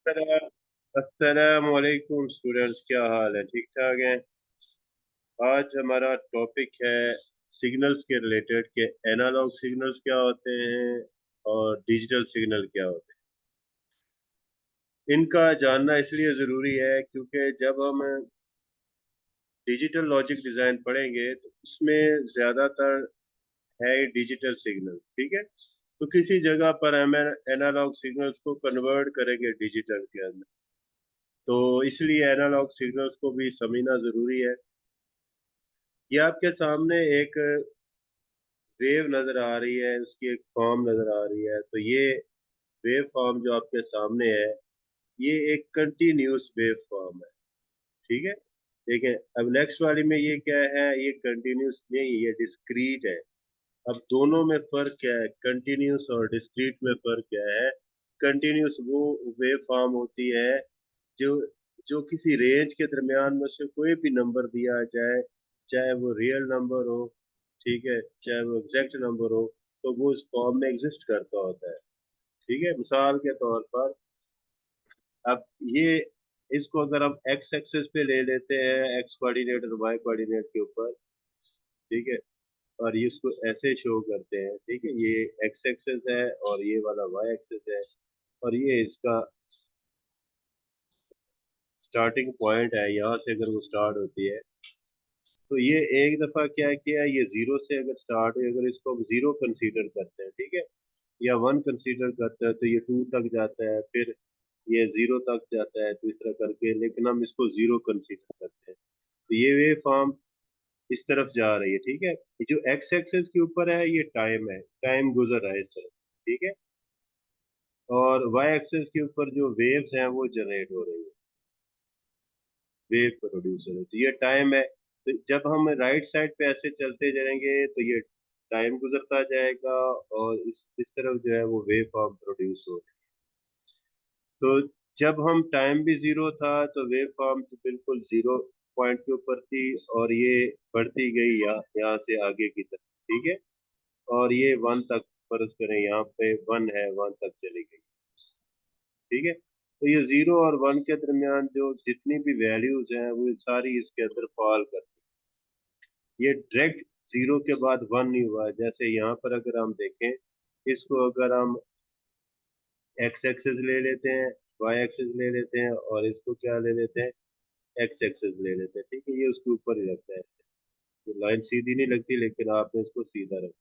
अस्सलाम वालेकुम स्टूडेंट्स, क्या हाल है? ठीक ठाक हैं। आज हमारा टॉपिक है सिग्नल्स के रिलेटेड के एनालॉग सिग्नल्स क्या होते हैं और डिजिटल सिग्नल क्या होते हैं। इनका जानना इसलिए ज़रूरी है क्योंकि जब हम डिजिटल लॉजिक डिज़ाइन पढ़ेंगे तो उसमें ज़्यादातर है डिजिटल सिग्नल्स। ठीक है, तो किसी जगह पर हम एनालॉग सिग्नल्स को कन्वर्ट करेंगे डिजिटल के अंदर, तो इसलिए एनालॉग सिग्नल्स को भी समझना ज़रूरी है। ये आपके सामने एक वेव नजर आ रही है, उसकी एक फॉर्म नजर आ रही है। तो ये वेव फॉर्म जो आपके सामने है, ये एक कंटिन्यूस वेव फॉर्म है। ठीक है, देखें अब नेक्स्ट वाली में ये क्या है, ये कंटिन्यूस नहीं, ये डिस्क्रीट है। अब दोनों में फर्क क्या है, कंटिन्यूस और डिस्क्रीट में फर्क क्या है? कंटिन्यूस वो वेव फॉर्म होती है जो जो किसी रेंज के दरमियान में से कोई भी नंबर दिया जाए, चाहे वो रियल नंबर हो, ठीक है, चाहे वो एग्जैक्ट नंबर हो, तो वो उस फॉर्म में एग्जिस्ट करता होता है। ठीक है, मिसाल के तौर पर अब ये इसको अगर हम एक्स एक्सेस पे ले लेते हैं, एक्स कोऑर्डिनेट और वाई कोऑर्डिनेट के ऊपर, ठीक है, और ये इसको ऐसे शो करते हैं। ठीक है, ये एक्स एक्सेस है और ये वाला वाई एक्सेस है, और ये इसका स्टार्टिंग पॉइंट है, यहाँ से अगर वो स्टार्ट होती है तो ये एक दफा क्या किया, ये जीरो से अगर स्टार्ट हुई, अगर इसको हम जीरो कंसीडर करते हैं, ठीक है, या वन कंसीडर करते हैं, तो ये टू तक जाता है, फिर ये जीरो तक जाता है, तो इस तरह करके, लेकिन हम इसको जीरो कंसीडर करते हैं। तो ये वे फॉर्म इस तरफ जा रही है। ठीक है, ये जो एक्स एक्सेस के ऊपर है ये टाइम है, टाइम गुजर रहा है इस तरफ। ठीक है, और वाई एक्सेस के ऊपर जो वेव्स हैं वो जनरेट हो रही है, वेव प्रोड्यूस हो रही है, तो ये टाइम है। तो जब हम राइट साइड पे ऐसे चलते जाएंगे तो ये टाइम गुजरता जाएगा, और इस तरफ जो है वो वेव फॉर्म प्रोड्यूस हो रही है। तो जब हम टाइम भी जीरो था तो वेव फॉर्म तो बिल्कुल जीरो पॉइंट के ऊपर थी, और ये बढ़ती गई यहाँ से आगे की तरफ। ठीक है, और ये वन तक, फर्ज करें यहाँ पे वन है, वन तक चली गई। ठीक है, तो ये जीरो और वन के दरमियान जो जितनी भी वैल्यूज हैं वो सारी इसके अंदर फॉल करती है। ये डायरेक्ट जीरो के बाद वन नहीं हुआ है। जैसे यहाँ पर अगर हम देखें, इसको अगर हम एक्स एक्सेस ले लेते हैं, वाई एक्सेस ले लेते हैं, और इसको क्या ले लेते हैं, एक्स एक्सेस ले लेते हैं, ठीक है, ये उसके ऊपर ही लगता है ऐसे। तो लाइन सीधी नहीं लगती, लेकिन आपने इसको सीधा रखा।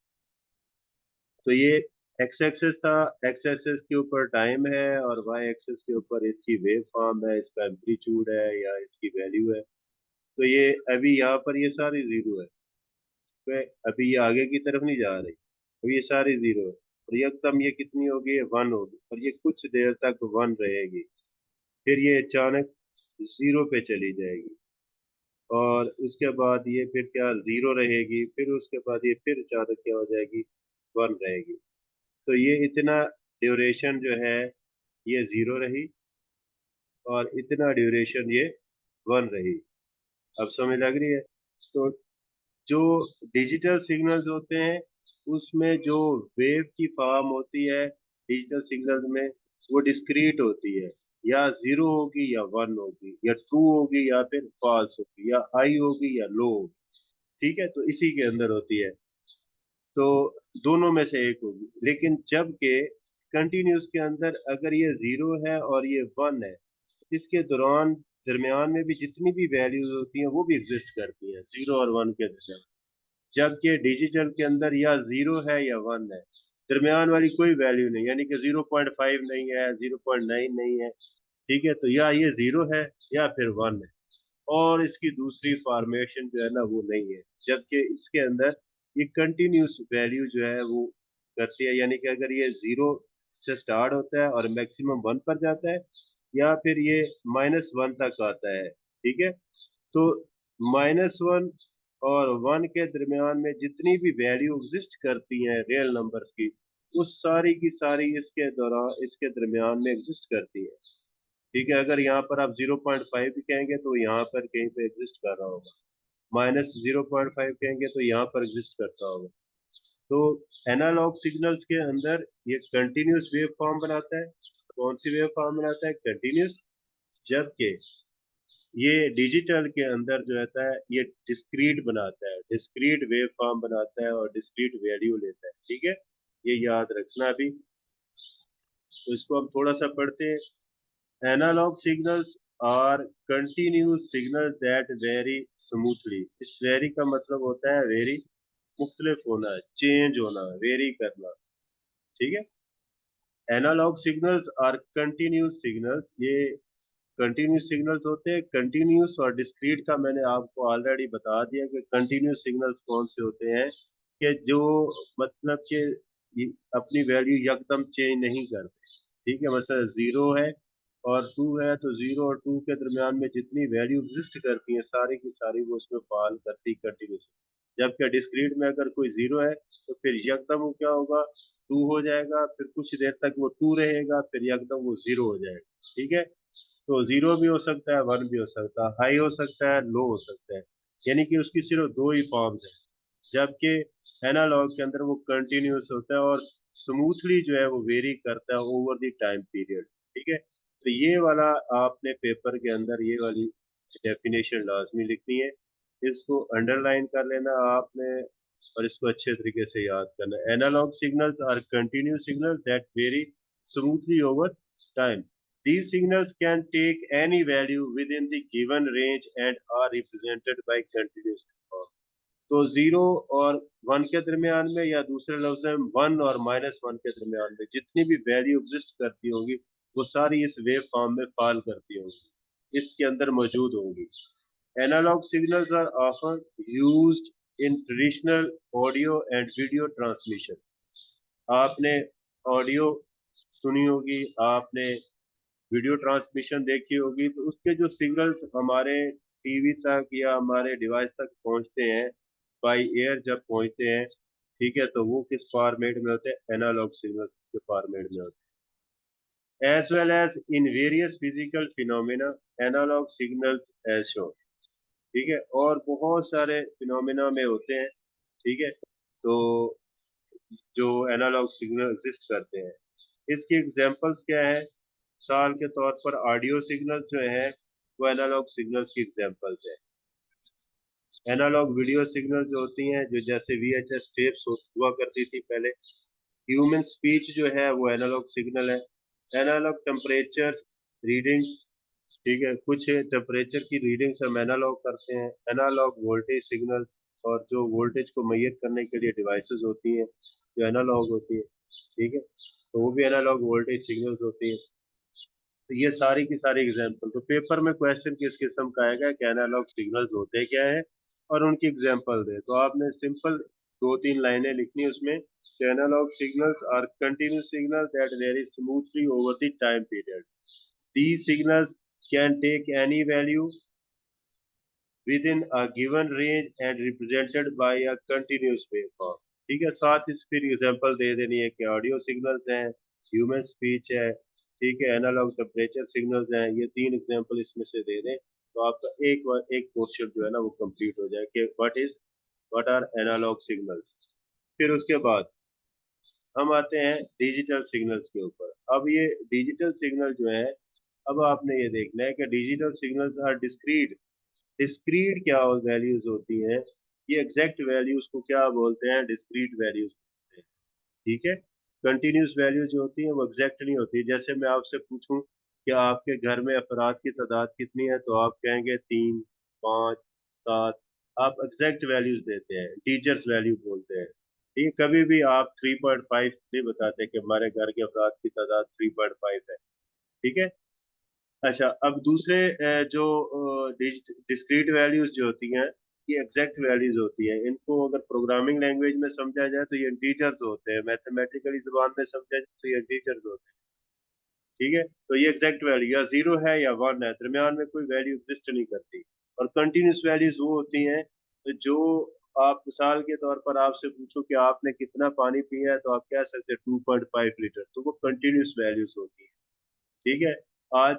तो ये एक्स एक्सेस था, एक्स एक्सेस के ऊपर टाइम है, और वाई एक्सेस के ऊपर इसकी वेव फॉर्म है, इसका एम्पलीट्यूड है या इसकी वैल्यू है। तो ये अभी यहाँ पर ये सारी जीरो है, तो अभी ये आगे की तरफ नहीं जा रही, तो ये सारी जीरो है, और यकदम ये कितनी होगी, वन होगी, और ये कुछ देर तक वन रहेगी, फिर ये अचानक जीरो पे चली जाएगी, और उसके बाद ये फिर क्या जीरो रहेगी, फिर उसके बाद ये फिर अचानक क्या हो जाएगी, वन रहेगी। तो ये इतना ड्यूरेशन जो है ये जीरो रही, और इतना ड्यूरेशन ये वन रही। अब समझ लग रही है? तो जो डिजिटल सिग्नल्स होते हैं उसमें जो वेव की फॉर्म होती है डिजिटल सिग्नल में, वो डिस्क्रीट होती है, या जीरो होगी या वन होगी, या ट्रू होगी या फिर फॉल्स होगी, या हाई होगी या लो होगी। ठीक है, तो इसी के अंदर होती है। तो दोनों में से एक होगी, लेकिन जबकि कंटिन्यूस के अंदर अगर ये जीरो है और ये वन है, इसके दौरान दरमियान में भी जितनी भी वैल्यूज होती हैं वो भी एग्जिस्ट करती हैं जीरो और वन के दरमियान। जबकि डिजिटल के अंदर या जीरो है या वन है, दरमियान वाली कोई वैल्यू नहीं, यानी कि 0.5 नहीं है, 0.9 नहीं है। ठीक है, तो या ये जीरो है या फिर वन है, और इसकी दूसरी फॉर्मेशन जो है ना वो नहीं है। जबकि इसके अंदर ये कंटिन्यूस वैल्यू जो है वो करती है, यानी कि अगर ये जीरो से स्टार्ट होता है और मैक्सिमम वन पर जाता है, या फिर ये माइनस वन तक आता है। ठीक है, तो माइनस वन और वन के दरमियान में जितनी भी वैल्यू एग्जिस्ट करती हैं रियल नंबर्स की, उस सारी की सारी इसके दौरान इसके दरमियान में एग्जिस्ट करती है। ठीक है, अगर यहाँ पर आप 0.5 भी कहेंगे तो यहाँ पर कहीं पे एग्जिस्ट कर रहा होगा, माइनस 0.5 कहेंगे तो यहाँ पर एग्जिस्ट करता होगा। तो एनालॉग सिग्नल्स के अंदर ये कंटिन्यूस वेव फॉर्म बनाता है, कौन सी वेव फॉर्म बनाता है, कंटिन्यूस। जबकि ये डिजिटल के अंदर जो रहता है ये डिस्क्रीट बनाता है, डिस्क्रीट वेव फॉर्म बनाता है और डिस्क्रीट वैल्यू लेता है, ठीक है, ये याद रखना भी। तो इसको हम थोड़ा सा पढ़ते हैं। Analog signals are continuous signal that vary smoothly. इस वेरी का मतलब होता है वेरी, मुख्तलिफ होना, चेंज होना, वेरी करना, ठीक है। Analog signals are continuous signals, ये कंटिन्यूस सिग्नल्स होते हैं। कंटिन्यूस और डिस्क्रीट का मैंने आपको ऑलरेडी बता दिया कि कंटिन्यूस सिग्नल्स कौन से होते हैं, कि जो मतलब कि अपनी वैल्यू यकदम चेंज नहीं करते, ठीक है। मतलब जीरो है और टू है, तो जीरो और टू के दरमियान में जितनी वैल्यू एग्जिस्ट करती है सारी की सारी वो उसमें फॉल करती कंटिन्यूस। जबकि डिस्क्रीट में अगर कोई जीरो है तो फिर यकदम वो क्या होगा, टू हो जाएगा, फिर कुछ देर तक वो टू रहेगा, फिर यकदम वो जीरो हो जाएगा, ठीक है। तो जीरो भी हो सकता है, वन भी हो सकता है, हाई हो सकता है, लो हो सकता है, यानी कि उसकी सिर्फ दो ही फॉर्म्स है। जबकि एनालॉग के अंदर वो कंटिन्यूस होता है और स्मूथली जो है वो वेरी करता है ओवर द टाइम पीरियड, ठीक है। तो ये वाला आपने पेपर के अंदर ये वाली डेफिनेशन लाजमी लिखनी है, इसको अंडरलाइन कर लेना आपने और इसको अच्छे तरीके से याद करना। Analog signals are continuous signal that vary smoothly over time. These signals can take any value within the given range and are represented by continuous form. तो जीरो और वन के दरमियान में, या दूसरे लफ्ज में वन और माइनस वन के दरमियान में जितनी भी वैल्यू एग्जिस्ट करती होंगी वो सारी इस वेव फॉर्म में फॉल करती होंगी, इसके अंदर मौजूद होंगी। Analog signals are often used in traditional audio and video transmission. आपने ऑडियो सुनी होगी, आपने वीडियो ट्रांसमिशन देखी होगी, तो उसके जो सिग्नल्स हमारे टीवी तक या हमारे डिवाइस तक पहुंचते हैं, बाई एयर जब पहुंचते हैं, ठीक है, तो वो किस फॉर्मेट में होते हैं, एनालॉग सिग्नल के फॉर्मेट में होते हैं। As well as in various physical phenomena analog signals as shown, ठीक है, और बहुत सारे फिनोमेना में होते हैं, ठीक है। तो जो एनालॉग सिग्नल एग्जिस्ट करते हैं, इसकी एग्जांपल्स क्या है, मिसाल के तौर पर ऑडियो सिग्नल जो है वो एनालॉग सिग्नल्स की एग्जांपल्स है। एनालॉग वीडियो सिग्नल जो होती हैं, जो जैसे वीएचएस टेप्स हुआ करती थी पहले। ह्यूमन स्पीच जो है वो एनालॉग सिग्नल है। एनालॉग टेम्परेचर रीडिंग्स, ठीक है, कुछ टेम्परेचर की रीडिंग्स हम एनालॉग करते हैं। एनालॉग वोल्टेज सिग्नल्स, और जो वोल्टेज को मेजर करने के लिए डिवाइसेस होती हैं जो एनालॉग होती है, ठीक है, तो वो भी एनालॉग वोल्टेज सिग्नल्स होती हैं। तो ये सारी की सारी एग्जांपल, तो पेपर में क्वेश्चन किस किस्म का आएगा कि एनालॉग सिग्नल्स होते क्या है और उनकी एग्जांपल दे, तो आपने सिंपल दो तीन लाइनें लिखनी है उसमें। Analog signals are continuous signal that vary smoothly over the time period. These signals can take any value within a given range and represented by a continuous waveform, ठीक है। साथ ही फिर एग्जांपल दे देनी है कि ऑडियो सिग्नल्स हैं, human speech है, ठीक है, एनालॉग टेम्परेचर सिग्नल्स हैं, ये तीन एग्जांपल इसमें से दे दें तो आपका एक पोर्शन जो है ना वो कंप्लीट हो जाए कि व्हाट आर एनालॉग सिग्नल्स। फिर उसके बाद हम आते हैं डिजिटल सिग्नल्स के ऊपर। अब ये डिजिटल सिग्नल जो है, अब आपने ये देखना है कि digital signals are discrete. Discrete क्या वैल्यूज होती हैं, ये एग्जैक्ट वैल्यूज को क्या बोलते हैं, डिस्क्रीट वैल्यूज बोलते हैं, ठीक है। कंटिन्यूस वैल्यू जो होती है वो एग्जैक्ट नहीं होती। जैसे मैं आपसे पूछूं कि आपके घर में अफराद की तादाद कितनी है, तो आप कहेंगे तीन, पाँच, सात, आप एग्जैक्ट वैल्यूज देते हैं, टीचर्स वैल्यू बोलते हैं, ठीक है। कभी भी आप 3.5 नहीं बताते कि हमारे घर के अफराद की तादाद 3.5 है, ठीक है। अच्छा, अब दूसरे जो डिस्क्रीट वैल्यूज जो होती हैं ये एग्जैक्ट वैल्यूज होती हैं। इनको अगर प्रोग्रामिंग लैंग्वेज में समझा जाए तो ये इंटीजर्स होते हैं, मैथमेटिकली जुबान में समझा जाए तो ये इंटीजर्स होते हैं, ठीक है। तो ये एग्जैक्ट वैल्यू या जीरो है या वन है, दरमियान में कोई वैल्यू एग्जिस्ट नहीं करती। और कंटिन्यूस वैल्यूज वो होती हैं जो आप मिसाल के तौर पर आपसे पूछो कि आपने कितना पानी पिया है, तो आप कह सकते हैं 2.5 लीटर, तो वो कंटिन्यूस वैल्यूज होती है, ठीक है। आज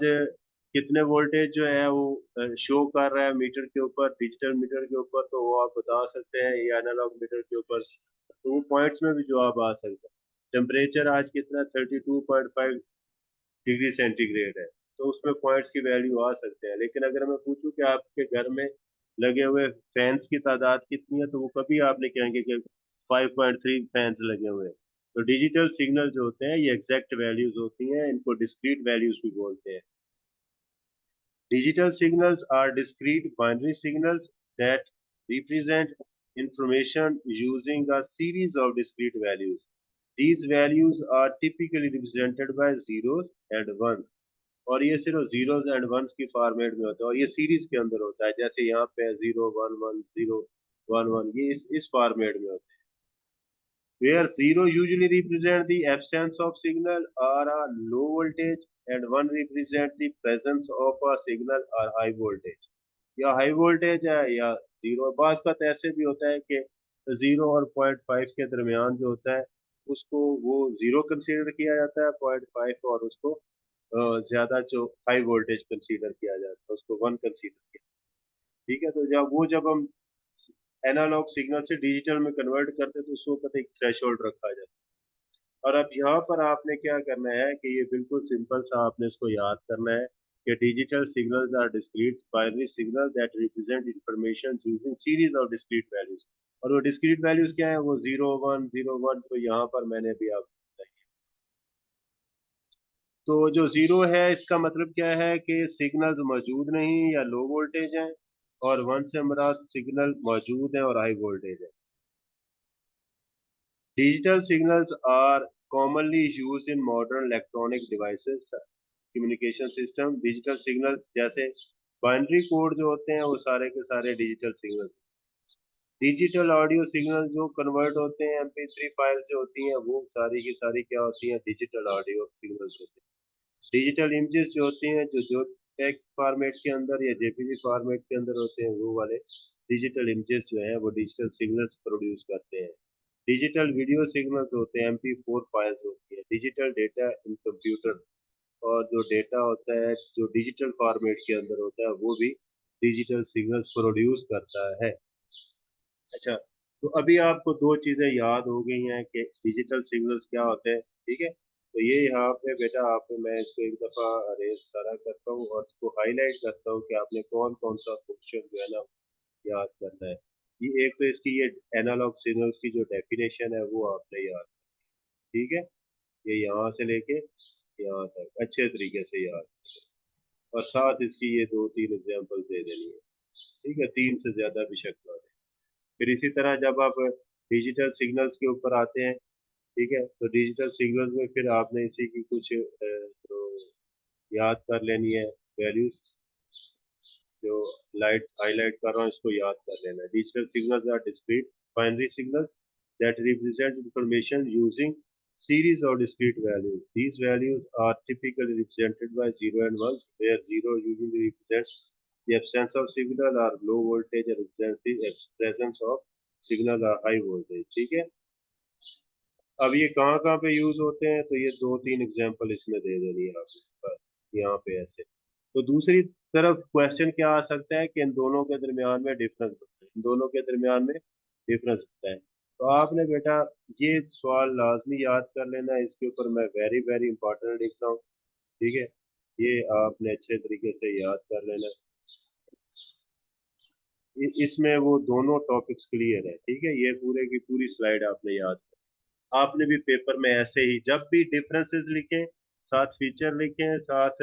कितने वोल्टेज जो है वो शो कर रहा है मीटर के ऊपर, डिजिटल मीटर के ऊपर, तो वो आप बता सकते हैं, ये एनालॉग मीटर के ऊपर, तो वो पॉइंट्स में भी जवाब आ सकता है। टेम्परेचर आज कितना, 32.5 डिग्री सेंटीग्रेड है, तो उसमें पॉइंट्स की वैल्यू आ सकते हैं। लेकिन अगर मैं पूछूं कि आपके घर में लगे हुए फैंस की तादाद कितनी है, तो वो कभी आप नहीं कहेंगे कि 5.3 फैंस लगे हुए हैं। तो डिजिटल सिग्नल जो होते हैं ये एग्जैक्ट वैल्यूज होती हैं, इनको डिस्क्रीट वैल्यूज भी बोलते हैं। Digital signals are discrete binary signals that represent information using a series of discrete values. These values are typically represented by zeros and ones. और ये सिर्फ जीरोस एंड वंस की फॉर्मेट में होता है, और ये सीरीज के अंदर होता है, जैसे यहाँ पे 0 1 1 0 1 1, ये इस फॉर्मेट में होता है, where 0 usually represent the absence of signal or a low voltage and 1 represent the presence of a signal or high voltage. या हाई वोल्टेज है या जीरो। बाज का तो ऐसे भी होता है कि जीरो और 0.5 के दरमियान जो होता है उसको वो जीरो कंसीडर किया जाता है, 0.5, और उसको ज्यादा जो हाई वोल्टेज कंसीडर किया जाता है उसको वन कंसीडर किया। ठीक है, तो जब हम एनालॉग सिग्नल से डिजिटल में कन्वर्ट करते हैं तो उस वक्त एक थ्रेशोल्ड रखा जाता है। और अब यहाँ पर आपने क्या करना है कि ये बिल्कुल सिंपल सा आपने इसको याद करना है कि digital signals are discrete binary signal that represent information using series of discrete values. और वो डिस्क्रीट वैल्यूज क्या है, वो 0 1 0 1, तो यहाँ पर मैंने भी आपको बताया। तो जो जीरो है इसका मतलब क्या है कि सिग्नल मौजूद नहीं या लो वोल्टेज है, और वन से मुराद सिग्नल मौजूद है और हाई वोल्टेज है। Digital signals are commonly used in modern electronic devices communication system। Digital signals जैसे बाइनरी कोड जो होते हैं वो सारे के सारे digital signal. Digital audio signal जो कन्वर्ट होते हैं MP3 फाइल से होती हैं, वो सारी की सारी क्या होती हैं, डिजिटल ऑडियो सिग्नल्स होते हैं। डिजिटल इमेजेस जो होती हैं जो टेक फॉर्मेट के अंदर या जेपीजी फॉर्मेट के अंदर होते हैं, वो वाले डिजिटल इमेजेस जो हैं वो डिजिटल सिग्नल्स प्रोड्यूस करते हैं। डिजिटल वीडियो सिग्नल्स होते हैं, MP4 फाइल्स होती है। डिजिटल डेटा इन कंप्यूटर, और जो डेटा होता है जो डिजिटल फॉर्मेट के अंदर होता है वो भी डिजिटल सिग्नल्स प्रोड्यूस करता है। अच्छा, तो अभी आपको दो चीजें याद हो गई हैं कि डिजिटल सिग्नल्स क्या होते हैं, ठीक है। तो ये यहाँ पे बेटा आपको मैं इसको एक दफा अरेंज सारा करता हूँ और इसको हाईलाइट करता हूँ कि आपने कौन कौन सा क्वेश्चन जो है ना याद करना है। ये एक तो इसकी ये एनालॉग सिग्नल्स की जो डेफिनेशन है वो आपने याद, ठीक है, ये यहाँ से लेके यहाँ तक अच्छे तरीके से याद, और साथ इसकी ये दो तीन एग्जांपल दे देनी है, ठीक है, तीन से ज्यादा भी शक ना है। फिर इसी तरह जब आप डिजिटल सिग्नल्स के ऊपर आते हैं, ठीक है, तो डिजिटल सिग्नल्स में फिर आपने इसी की कुछ जो याद कर लेनी है वैल्यूज, जो लाइट हाईलाइट कर रहा हूँ इसको याद कर लेना है। Digital signals are discrete binary signals that represent information using series of discrete values. These values are typically represented by 0 and 1, where 0 usually represents the absence of signal or low voltage, and represents the presence of signal or high voltage। ठीक है, अब ये कहाँ कहाँ पे use होते हैं, तो ये दो तीन एग्जांपल इसमें दे देनी है आपको यहाँ पे ऐसे। तो दूसरी तरफ क्वेश्चन क्या आ सकता है कि इन दोनों के दरमियान में डिफरेंस होता है, इन दोनों के दरमियान में डिफरेंस होता है। तो आपने बेटा ये सवाल लाजमी याद कर लेना है, इसके ऊपर मैं वेरी वेरी इंपॉर्टेंट लिखता हूँ, ठीक है, ये आपने अच्छे तरीके से याद कर लेना है। इसमें वो दोनों टॉपिक्स क्लियर है, ठीक है, ये पूरे की पूरी स्लाइड आपने याद, आपने भी पेपर में ऐसे ही जब भी डिफरेंसेस लिखें, साथ फीचर लिखें, साथ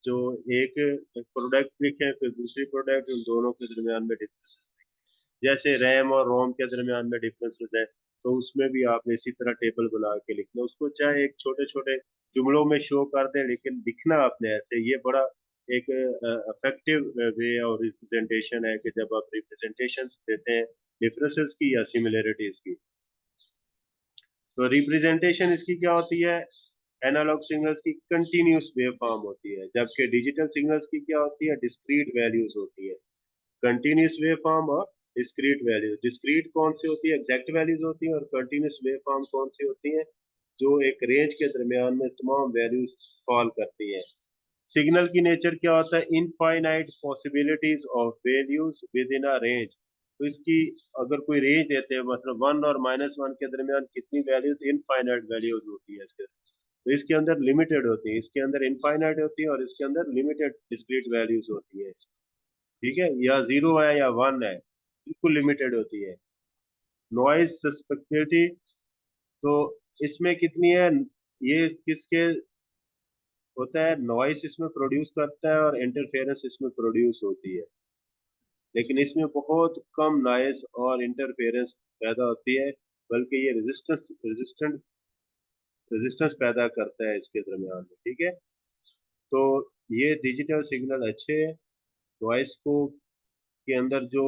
जो एक प्रोडक्ट लिखें फिर दूसरी प्रोडक्ट, उन दोनों के दरमियान में डिफरेंस, जैसे रैम और रोम के दरमियान में डिफरेंसेस है, तो उसमें भी आपने इसी तरह टेबल बना के लिखना, उसको चाहे एक छोटे छोटे जुमलों में शो कर दें, लेकिन लिखना आपने ऐसे। ये बड़ा एक इफेक्टिव वे और रिप्रेजेंटेशन है कि जब आप रिप्रेजेंटेशन देते हैं डिफरेंसेस की या सिमिलरिटीज की। तो रिप्रेजेंटेशन इसकी क्या होती है, एनालॉग सिग्नल्स की कंटिन्यूस वेव फॉर्म होती है, जबकि डिजिटल सिग्नल्स की क्या होती है, डिस्क्रीट वैल्यूज होती है। कंटिन्यूस वेव फॉर्म और डिस्क्रीट वैल्यूज, डिस्क्रीट कौन सी होती है, एग्जैक्ट वैल्यूज होती है, और कंटिन्यूस वेव फॉर्म कौन सी होती है, जो एक रेंज के दरमियान में तमाम वैल्यूज फॉल करती हैं। सिग्नल की नेचर क्या होता है, infinite possibilities of values with in a range. तो इसकी अगर कोई रेंज देते हैं, मतलब 1 और -1 के दरमियान कितनी वैल्यूज, इनफाइनाइट वैल्यूज होती है इसके। तो इसके अंदर लिमिटेड होती है, इसके अंदर इनफाइनाइट होती है और इसके अंदर लिमिटेड डिस्क्रीट वैल्यूज होती है। ठीक है, या जीरो है या वन है, बिल्कुल लिमिटेड होती है। नॉइज सस्पेक्टिविटी, तो इसमें कितनी है, ये किसके होता है, नॉइस इसमें प्रोड्यूस करता है और इंटरफेरेंस इसमें प्रोड्यूस होती है, लेकिन इसमें बहुत कम नॉइस और इंटरफेरेंस पैदा होती है, बल्कि ये रेजिस्टेंस पैदा करता है इसके दरमियान में। ठीक है, तो ये डिजिटल सिग्नल अच्छे हैं। नॉइस को के अंदर जो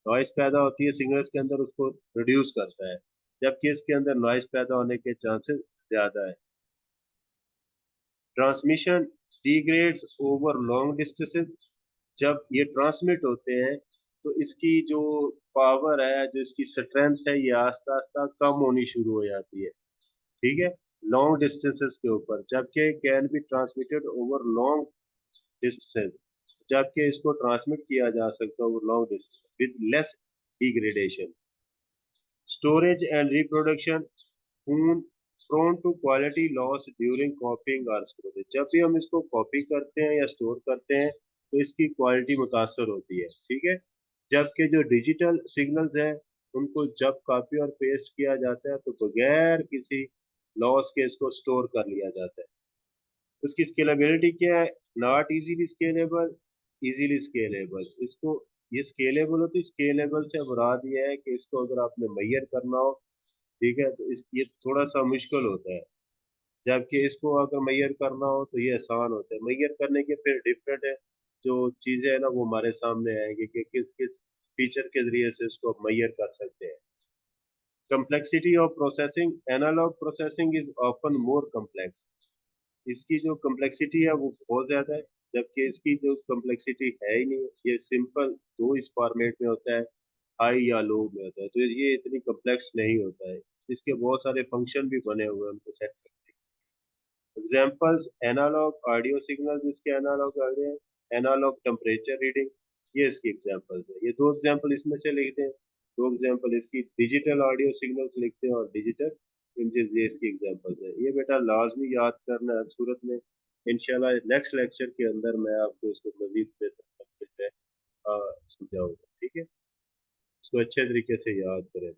नॉइस पैदा होती है सिग्नल्स के अंदर, उसको रिड्यूस करता है, जबकि इसके अंदर नॉइस पैदा होने के चांसेस ज्यादा है। Transmission degrades over long distances, जब ये ट्रांसमिट होते हैं तो इसकी जो पावर है, जो इसकी स्ट्रेंथ है, ये आस्ता आस्ता कम होनी शुरू हो जाती है। ठीक है, लॉन्ग डिस्टेंसेस के ऊपर, जबकि can be transmitted over long distance, जबकि इसको ट्रांसमिट किया जा सकता है over long distance with less degradation. Storage and reproduction, prone to quality loss during copying और स्टोरेज, जब भी हम इसको कॉपी करते हैं या स्टोर करते हैं तो इसकी क्वालिटी मुतासर होती है। ठीक है, जबकि जो डिजिटल सिग्नल्स हैं उनको जब कॉपी और पेस्ट किया जाता है तो बगैर किसी लॉस के इसको स्टोर कर लिया जाता है। उसकी स्केलेबिलिटी क्या है, not easily scalable, easily scalable. इसको ये स्केलेबल होती है, स्केलेबल से मुराद ये है कि इसको अगर आपने मैयर करना हो, ठीक है, तो इस ये थोड़ा सा मुश्किल होता है, जबकि इसको अगर मैयर करना हो तो ये आसान होता है। मैयर करने के फिर डिफरेंट है जो चीजें है ना, वो हमारे सामने आएंगी कि किस किस फीचर के जरिए से इसको मैयर कर सकते हैं। complexity of processing, analog processing is often more complex, इसकी जो कम्प्लेक्सिटी है वो बहुत ज्यादा है, जबकि इसकी जो कम्प्लेक्सिटी है ही नहीं, ये सिंपल दो इस फॉर्मेट में होता है, हाई या लो में होता है, तो ये इतनी कम्प्लेक्स नहीं होता है। इसके बहुत सारे फंक्शन भी बने हुए हैं उनको सेट करने के। एग्जाम्पल्स, एनालॉग ऑडियो सिग्नल, जिसके analog audio, analog temperature reading, ये इसकी एग्जाम्पल्स है। ये दो एग्जाम्पल इसमें से लिखते हैं, दो एग्जाम्पल इसकी डिजिटल ऑडियो सिग्नल्स लिखते हैं और डिजिटल इमेजेस, ये इसकी एग्जाम्पल्स है। ये बेटा लाजमी याद करना हर सूरत में। इंशाल्लाह नेक्स्ट लेक्चर के अंदर मैं आपको इसको मजीद बेहतर तरीके से समझाऊंगा। ठीक है, इसको अच्छे तरीके से याद करें।